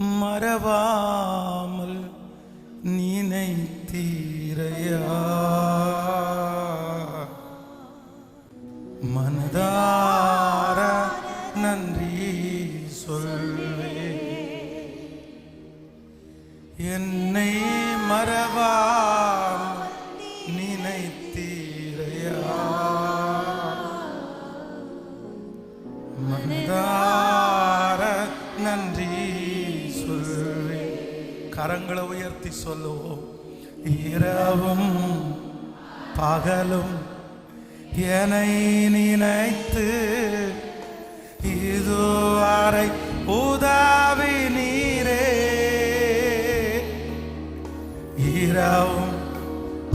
மறவாமல் நினைத்தீரையா, மனதார நன்றி சொல்வே. என்னை மறவாமல் நினைத்தீரையா, மனதார நன்றி சொல்வே. கரங்களை உயர்த்தி சொல்லுவோம். இரவும் பகலும் என்னை நினைத்து இதுவரை உதவி நீரே. இரவும்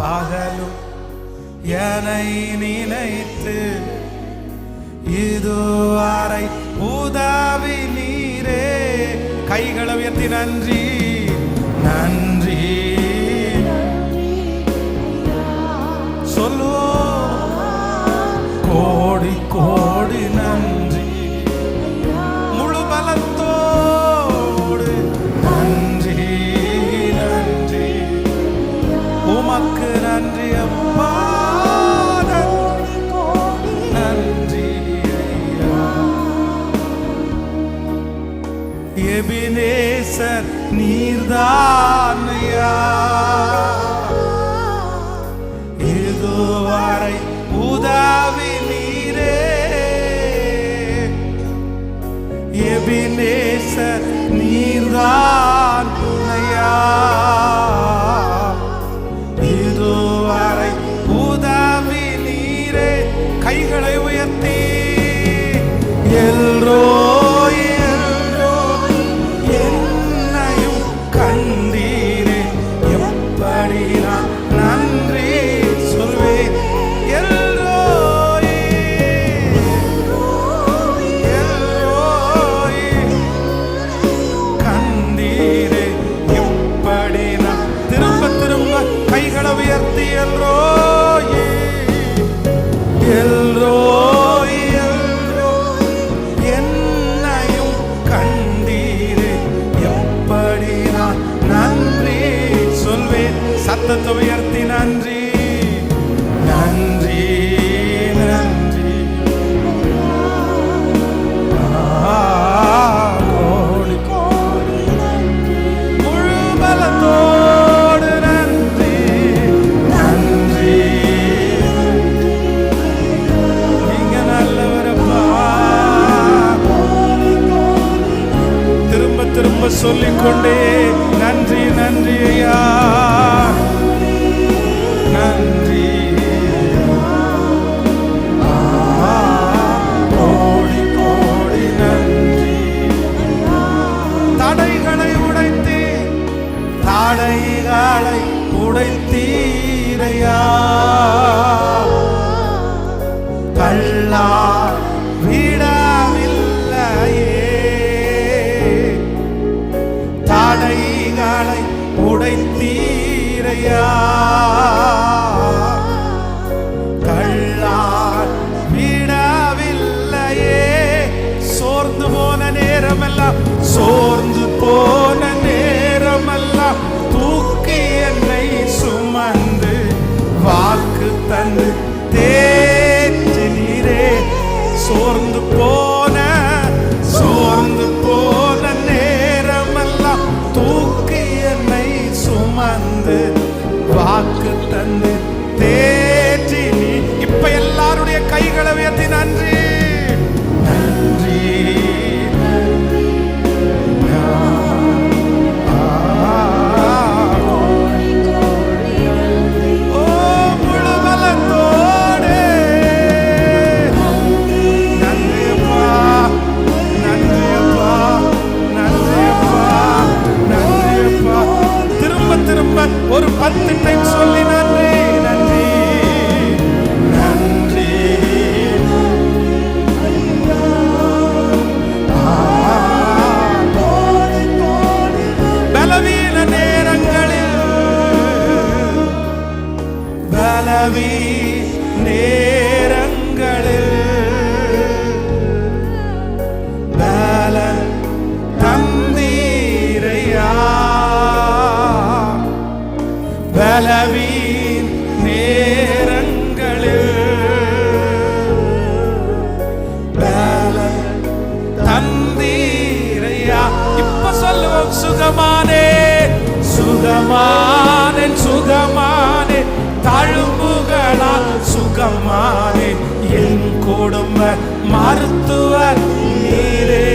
பகலும் என்னை நினைத்து இதுவரை உதவி நீரே. கைகளை உயர்த்தி நன்றி நன்றி சொல்லுவோம். கோடி கோடி நன்றி, முழு பலத்தோடு நன்றி நன்றி. உமக்கு நன்றி அப்பா, நன்றி ஐயா. எபினேசர் நீர்தான் ஐயா, இதுவரை உதவி நீரே. எபினேசர் நீர்தான் ஐயா, இதுவரை உதவி நீரே. கைகளை உயர்த்தி எல்ரோய் எல்ரோய் என்னையும் கண்டீரே. எப்படி நான் நன்றி சொல்வேன். எல்ரோய் எல்ரோய் கண்டீரே. எப்படி நான் திரும்ப திரும்ப கைகளை உயர்த்தி எல்ரோய் எல்ரோய் எல்ரோய் என்னையும் கண்டீரே. எப்படி நான் நன்றி சொல்வேன். சத்தத்தை உயர்த்தி நன்றி நன்றி நன்றி. கோடி கோடி முழு பலத்தோடு நன்றி நன்றி. நீங்க நல்லவரப்பா. திரும்ப திரும்ப சொல்லிக்கொண்டே நன்றி நன்றி ஐயா, நன்றி. கோடி கோடி நன்றி. தடைகளை உடைத்தீ, தடைகளை உடைத்தீரையா. கல்லா விடவில்லையே. தடைகளை உடைத்தீரையா. கல்லால் விடவில்லையே. சோர்ந்து போன நேரமெல்லாம், சோர்ந்து போன நேரமெல்லாம் தூக்கி என்னை சுமந்து வாக்கு தந்து தேற்றி நீரே. சோர்ந்து போன நேரமெல்லாம் தூக்கி என்னை சுமந்து வாக்கு தந்து தேற்றி நீ. இப்ப எல்லாருடைய கைகளை உயர்த்தி நன்றி நன்றி. ஒரு 10 டைம் சொல்லி நன்றி நன்றி நன்றி. பலவீன நேரங்களில் பலன் தந்தீர சுகமானே சுகமானே சுகமானே தழும்புகளால் சுகமானே என் குடும்ப மருத்துவர் நீரே